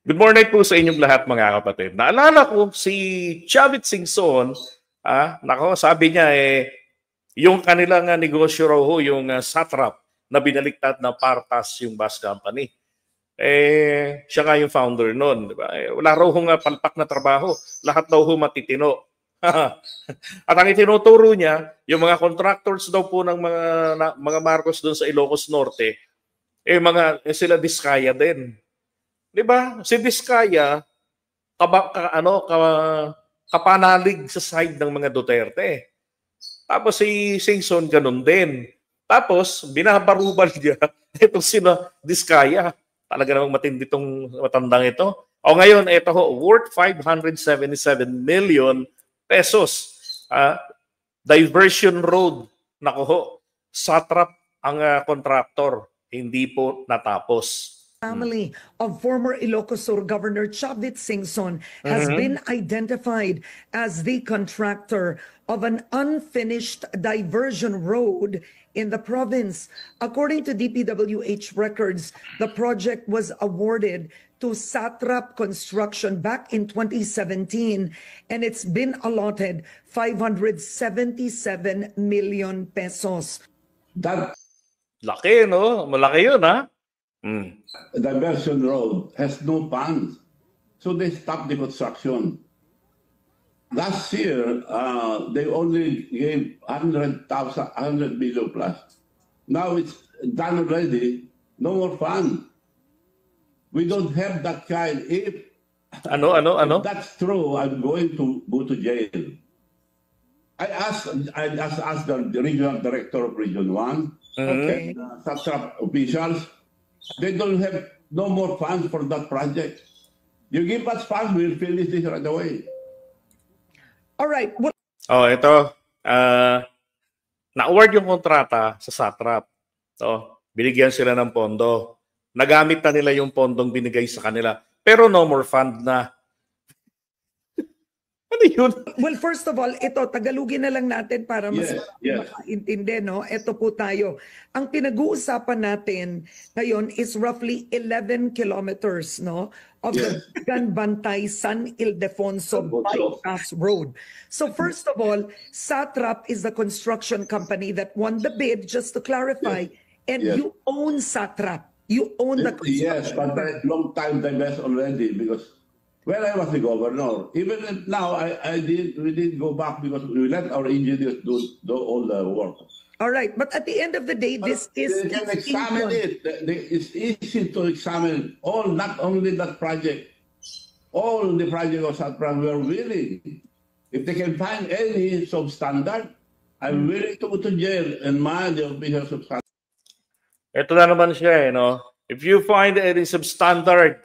Good morning po sa inyong lahat mga kapatid. Naalala ko si Chavit Singson, nako, sabi niya yung kanilang negosyo raw ho, yung Satrap na binaliktad na Partas yung bus company. Siya nga yung founder noon, di ba? Wala raw hong palpak na trabaho. Lahat daw ho matitino. At ang itinuturo niya, yung mga contractors daw po ng mga Marcos doon sa Ilocos Norte, sila Diskaya din. 'Di ba? Si Diskaya kapanalig sa side ng mga Duterte. Tapos si Singson ganun din. Tapos binabarubal niya itong sina Diskaya. Talaga namang matindi itong matandang ito. O ngayon, ito ho, worth 577 million pesos. Diversion road. Nako ho, Satrap ang contractor. Hindi po natapos. Family of former Ilocos Sur Governor Chavit Singson has been identified as the contractor of an unfinished diversion road in the province. According to DPWH records, the project was awarded to Satrap Construction back in 2017 and it's been allotted 577 million pesos. Laki, no? Malaki yun, ha? Diversion road has no funds, so they stopped the construction. Last year, they only gave 100 million plus. Now it's done already. No more funds. We don't have that kind. If That's true, I'm going to go to jail. I asked the regional director of Region 1 and Satrap officials. They don't have no more funds for that project. You give us funds, we'll finish this right away. All right. Ito. Na-award yung kontrata sa Satrap. Binigyan sila ng pondo. Nagamit na nila yung pondong binigay sa kanila. Pero no more fund na. Ano yun? Well, first of all, ito, Tagalogin na lang natin para mas makaintindi, no? Ito po tayo. Ang pinag-uusapan natin ngayon is roughly 11 kilometers, no? Of the Ganbantay San Ildefonso Bypass Road. So first of all, Satrap is the construction company that won the bid, just to clarify. And you own Satrap. You own the construction. Yes, but a long time divest already because when I was the governor, even now, we did go back because we let our engineers do all the work. All right, but at the end of the day, this is... They can examine it. It's easy to examine not only that project, all the project of Satram, we are willing. If they can find any substandard, I'm willing to go to jail and manage the official substandard. Ito na naman siya, no? If you find any substandard,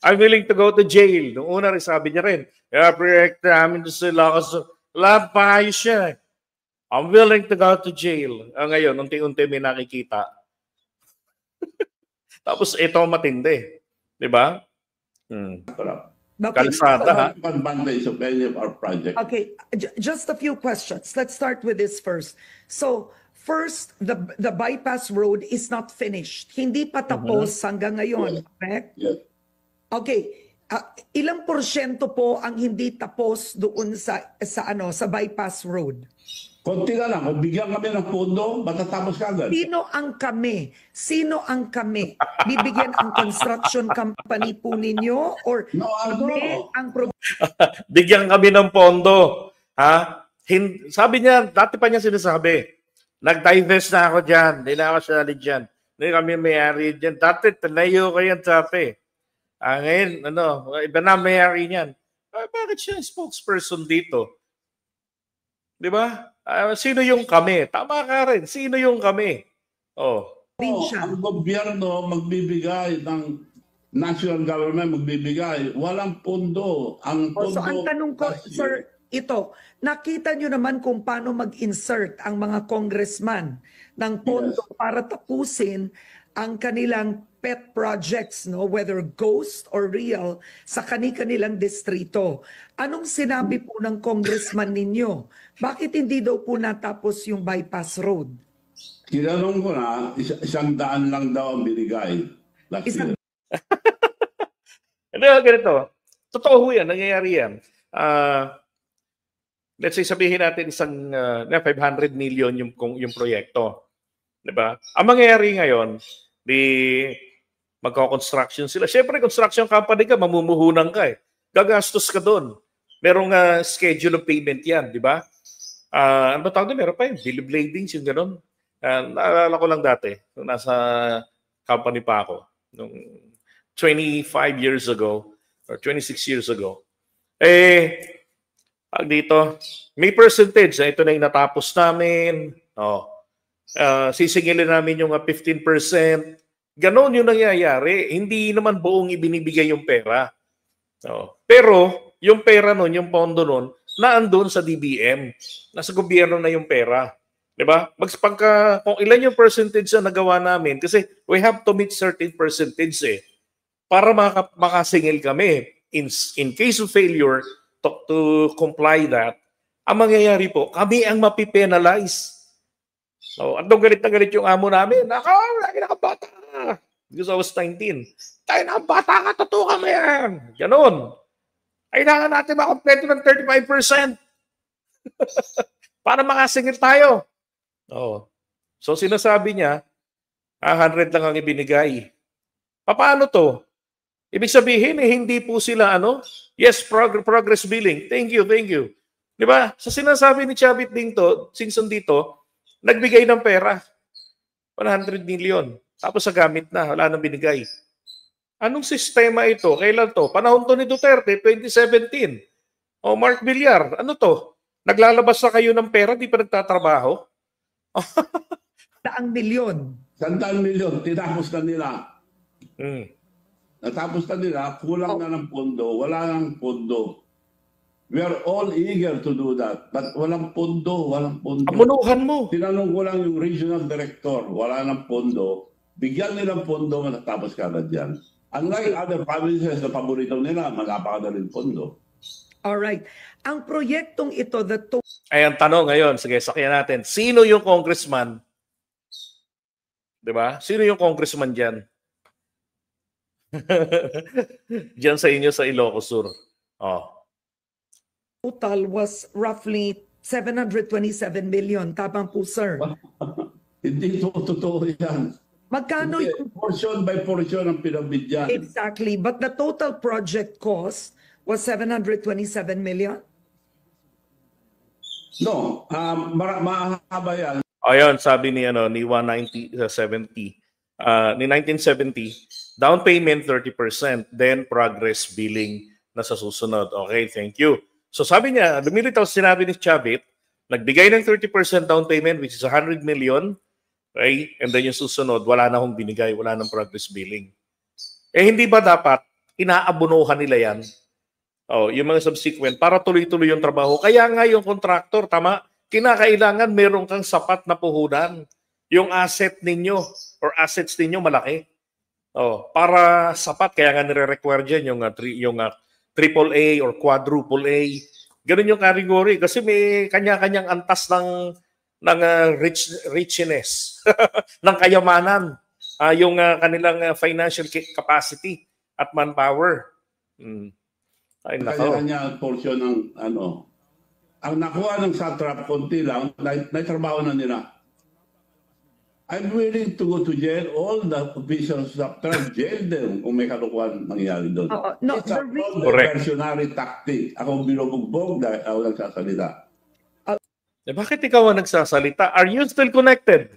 I'm willing to go to jail. Noong una rin sabi niya rin, project namin sila kasi labay siya. I'm willing to go to jail. Ngayon, unti-unti may nakikita. Tapos ito matindi. Di ba? Kalsada, ha? Advantage of any of our project. Okay, just a few questions. Let's start with this first. So, first, the bypass road is not finished. Hindi pa tapos hanggang ngayon, correct? Yes. Okay, ilang porsyento po ang hindi tapos doon sa bypass road? Konti na lang. Kung bigyan kami ng pondo, matatapos ka agad. Sino ang kami? Sino ang kami? Bibigyan ang construction company po ninyo? Or bigyan kami ng pondo. Sabi niya, dati pa niya sinasabi, nag-divest na ako dyan. Hindi na ako sali dyan. Hindi kami may-ari dyan. Dati, talayo ko yan, sabi. Ngayon, iba na may-ari niyan. Bakit siya spokesperson dito? Di ba? Sino yung kami? Tama ka rin. Sino yung kami? Ang gobyerno magbibigay ng national government magbibigay. Walang pondo. Ang pondo. So ang tanong ko, sir, ito, nakita nyo naman kung paano mag-insert ang mga congressman ng pondo para tapusin ang kanilang pet projects, no, whether ghost or real, sa kanilang distrito. Anong sinabi po ng congressman ninyo? Bakit hindi daw po natapos yung bypass road? Tinanong ko na, 100 lang daw ang binigay. Hindi, ganito. Totoo ho yan, nangyayari yan. Let's say sabihin natin isang 500 million yung proyekto. 'Di ba? Ang mangyayari ngayon, magko-construction sila. Siyempre, construction company ka, mamumuhunan ka eh. Gagastos ka doon. Merong schedule of payment yan, di ba? Ano ba tawag doon? Meron pa yun. Bill of ladings, yung gano'n. Naalala ko lang dati, nung nasa company pa ako, nung 25 years ago, or 26 years ago. Dito, may percentage. Ito na yung natapos namin. Sisingilin namin yung 15%. Ganon yung nangyayari. Hindi naman buong ibinibigay yung pera. Pero yung pera nun, yung pondo nun, naandun sa DBM. Nasa gobyerno na yung pera. Diba? Kung ilan yung percentage na nagawa namin, kasi we have to meet certain percentage para makasingil kami. In case of failure to comply that, ang mangyayari po, kami ang mapipenalize. At nung galit na galit yung amo namin, nakabata ka. Because I was 19. Tayo nakabata ka, totoo kami yan. Ganon. Kailangan natin makompleto ng 35%. Para makasingil tayo. So sinasabi niya, 100 lang ang ibinigay. Paano to? Ibig sabihin, hindi po sila, yes, progress billing. Thank you. Di ba? Sa sinasabi ni Chavit Singson dito, nagbigay ng pera. 100 million. Tapos sa gamit na, wala nang binigay. Anong sistema ito? Kailan to? Panahon to ni Duterte, 2017. Mark Villar, ano to? Naglalabas na kayo ng pera, di pa nagtatrabaho? 100 milyon. 100 milyon, tinapos na nila. Natapos na nila, kulang na ng pondo, wala nang pondo. We are all eager to do that. But walang pondo. Amunuhan mo. Tinanong ko lang yung regional director, wala nang pondo. Bigyan nilang pondo, matatapos ka agad yan. Unlike other provinces na paborito nila, magapakadaling pondo. Alright. Ang proyektong ito, Ayan, tanong ngayon. Sige, sakyan natin. Sino yung congressman? Diba? Sino yung congressman dyan? Diyan sa inyo sa Ilocos Sur. total was roughly 727 million. Tama po, sir. Hindi totoo yan. Magkano yung... Portion by portion ang pinabidyan. Exactly. But the total project cost was 727 million? No. Mahaba yan. Ayun, sabi ni 1970. Ni 1970, down payment 30%, then progress billing na sa susunod. Okay, thank you. So sabi niya, lumilitaw sinabi ni Chavit, nagbigay ng 30% down payment which is 100 million, right? And then yung susunod, wala na akong binigay, wala nang progress billing. Hindi ba dapat inaabunuhan nila yan? Yung mga subsequent para tuloy-tuloy yung trabaho. Kaya nga yung contractor, tama, kinakailangan meron kang sapat na puhunan. Yung asset ninyo or assets ninyo malaki. Para sapat, kaya nga nire-require dyan yung AAA or quadruple A. Ganun yung category kasi may kanya-kanyang antas ng richness, ng kayamanan, yung kanilang financial capacity at manpower. Ay, kanya portion ng ang nakuha ng satrap, konti lang, naitrabaho na nila. I'm willing to go to jail. All the officials of satrap, jail them kung may kalukuhan nangyayari doon. No, it's a reversionary tactic. Ako binubugbog dahil ako nagsasalita. Bakit ikaw ang nagsasalita? Are you still connected?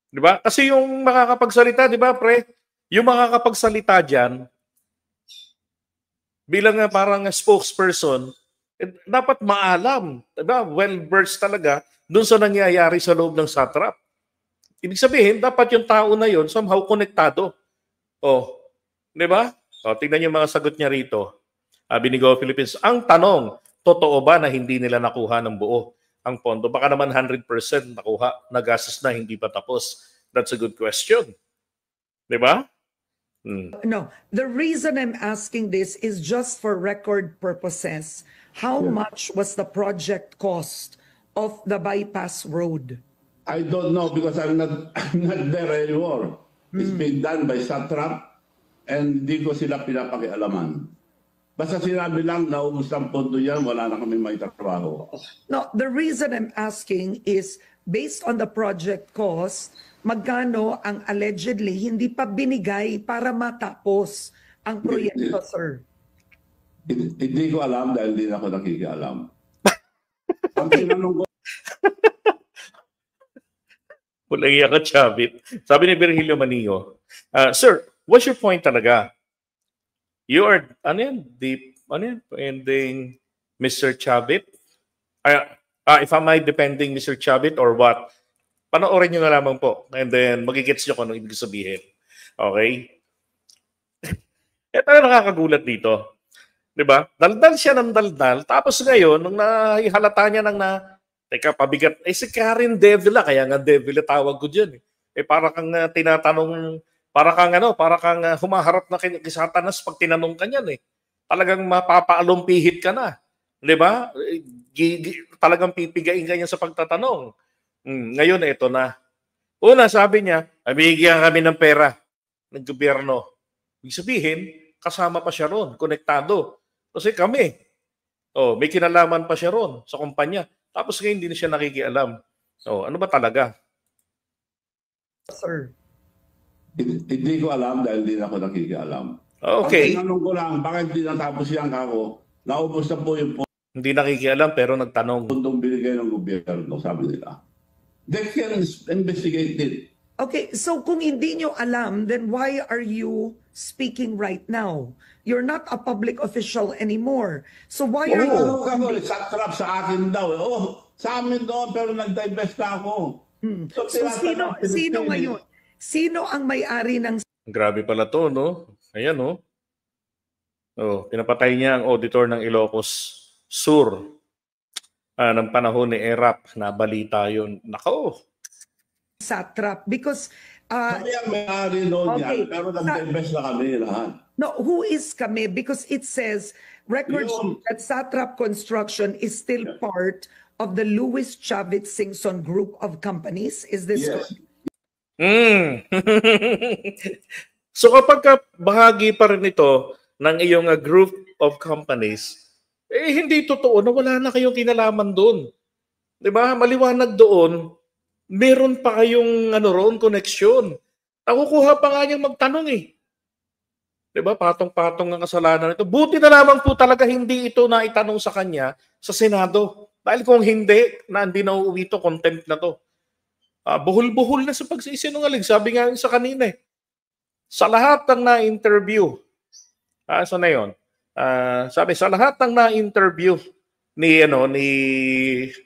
Di ba? Kasi yung makakapagsalita, di ba, pre? Yung makakapagsalita dyan, bilang parang spokesperson, dapat maalam, diba? Well-versed talaga doon sa nangyayari sa loob ng satrap. Ibig sabihin, dapat yung tao na yon somehow konektado. Di ba? Tingnan yung mga sagot niya rito. Sabi ni Go Philippines, ang tanong, totoo ba na hindi nila nakuha ng buo ang pondo? Baka naman 100% nakuha, nagastos na, hindi pa tapos. That's a good question. Di ba? No, the reason I'm asking this is just for record purposes. How much was the project cost of the bypass road? I don't know because I'm not there anymore. It's been done by satrap and hindi ko sila pinapakialaman. Basta sinabi lang, naubos ang pondo yan, wala na kami may trabaho. No, the reason I'm asking is based on the project cost, magkano ang allegedly hindi pa binigay para matapos ang proyekto, sir? Hindi ko alam dahil hindi na ako nakikialam. Ang tinanong ko, Walang iya ka, Chavit. Sabi ni Virgilio Manio, sir, what's your point talaga? You are, depending Mr. Chavit? If am I depending Mr. Chavit or what? Panoorin nyo na lamang po. And then, magigets nyo kung ano ibig sabihin. Okay? Ito yung nakakagulat dito. Diba? Daldal siya ng daldal. Tapos ngayon, nung nahihalata niya teka, pabigat. Si Karen Devila, kaya nga Devila tawag ko dyan. Para kang tinatanong, para kang humaharap na kay Satanas pag tinanong ka niyan. Talagang mapapaalumpihit ka na. Diba? Talagang pipigain ka niya sa pagtatanong. Ngayon, ito na. Una, sabi niya, bigyan kami ng pera ng gobyerno. Ibig sabihin, kasama pa siya ron, konektado. Kasi kami, may kinalaman pa siya ron sa kumpanya. Tapos ngayon, hindi na siya nakikialam. Ano ba talaga? Sir. hindi ko alam dahil hindi na ako nakikialam. Okay. Ang tinanong ko lang, bakit hindi natapos yan kako? Naubos na po yung Hindi nakikialam pero nagtanong. pundong binigay ng gobyerno, sabi nila. They can investigate it. Okay, so kung hindi nyo alam, then why are you speaking right now? You're not a public official anymore. So why are you... Satrap sa akin daw. Sa amin doon, pero nag-divest na ako. So sino ngayon? Sino ang may-ari ng... Grabe pala to, no? Ayan, no? Pinapatay niya ang auditor ng Ilocos Sur ng panahon ni ERAP. Nabalita yun. Nako! Satrap? Because... Kami ang may-ari doon yan, pero nag-divest na kami lahat. No, who is kami? Because it says, records that Satrap Construction is still part of the Louis Chavit Singson group of companies. Is this correct? So kapag bahagi pa rin ito ng iyong group of companies, hindi totoo na wala na kayong kinalaman doon. Diba? Maliwanag doon, meron pa kayong connection. Nakukuha pa nga niyang magtanong . Diba? Patong-patong ang kasalanan nito. Buti na lamang po talaga hindi ito na itanong sa kanya sa Senado. Dahil kung hindi na uuwi ito, contempt na to. Buhol-buhol na sa pagsisinungaling. Sabi nga sa kanina sa lahat ng na-interview, saan na yun? Sabi, sa lahat ng na-interview ni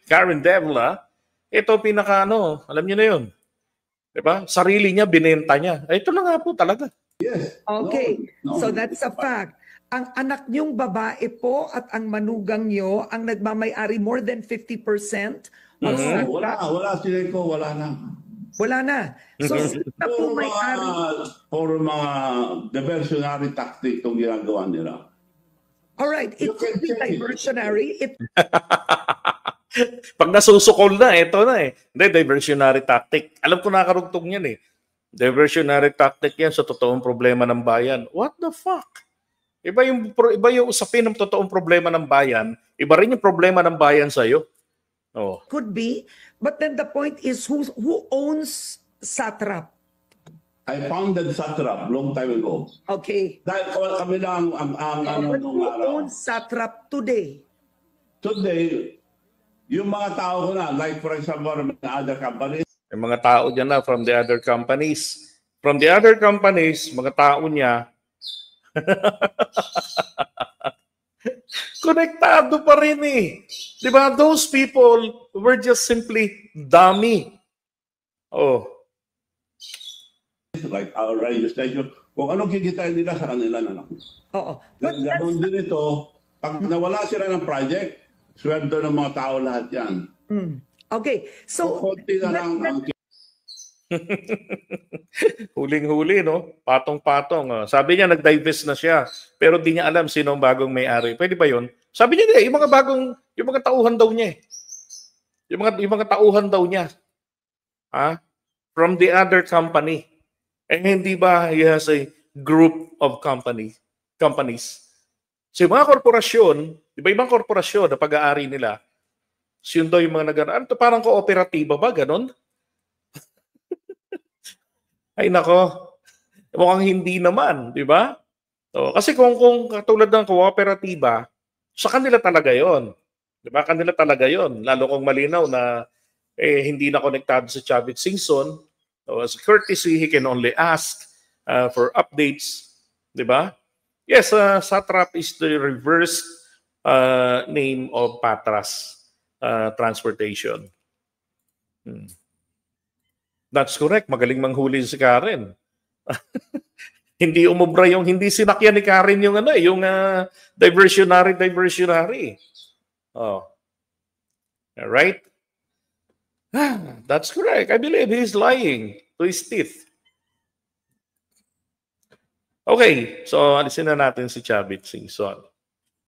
Karen Devila, ito pinaka alam niyo na yun. Diba? Sarili niya, binenta niya. Ito na nga po talaga. Yes. Okay, so that's a fact. Ang anak niyong babae po at ang manugang niyo ang nagmamay-ari more than 50%? Wala sila ko, wala na. Wala na. So, sila po may-ari. For mga diversionary tactic itong ginagawa nila. Alright, it could be diversionary. Pag nasusukol na, ito na Hindi, diversionary tactic. Alam ko nakarugtong yan Diversionary tactic yan sa totoong problema ng bayan. What the fuck? Iba yung usapin ng totoong problema ng bayan. Iba rin yung problema ng bayan sa'yo. Could be. But then the point is, who owns Satrap? I founded Satrap long time ago. Okay. Dahil kami lang But who owns Satrap today? Today, yung mga tao ko na, like for example, other companies. Yung mga tao dyan na from the other companies. From the other companies, mga tao niya, konektado pa rin Diba? Those people were just simply dummy. Like our radio station, kung anong kikitain nila sa kanila na lang. Oo. Ganoon din ito, pag nawala sila ng project, sweldo ng mga tao lahat yan. Okay, so... Konti na lang ang... Huling-huli, Patong-patong. Sabi niya, nag-divest na siya. Pero di niya alam sino ang bagong may-ari. Pwede ba yun? Sabi niya, yung mga tauhan daw niya. Yung mga tauhan daw niya. From the other company. Hindi ba he has a group of companies. So yung mga korporasyon, iba-ibang korporasyon na pag-aari nila, so yun daw yung mga ano to, parang kooperatiba ba, ganon? Ay nako, mukhang hindi naman, di ba? So, kasi kung katulad ng kooperatiba, sa kanila talaga yon. Di ba? Kanila talaga yon. Lalo kung malinaw na hindi na konektado sa Chavit Singson. So, as a courtesy, he can only ask for updates. Di ba? Yes, Satrap is the reverse name of Patras Transportation. That's correct. Magaling manghuli si Karen. Hindi umubra yung hindi sinakyan ni Karen yung diversionary. Oh. All right? That's correct. I believe he's lying to his teeth. Okay, so alisin na natin si Chavit Singson.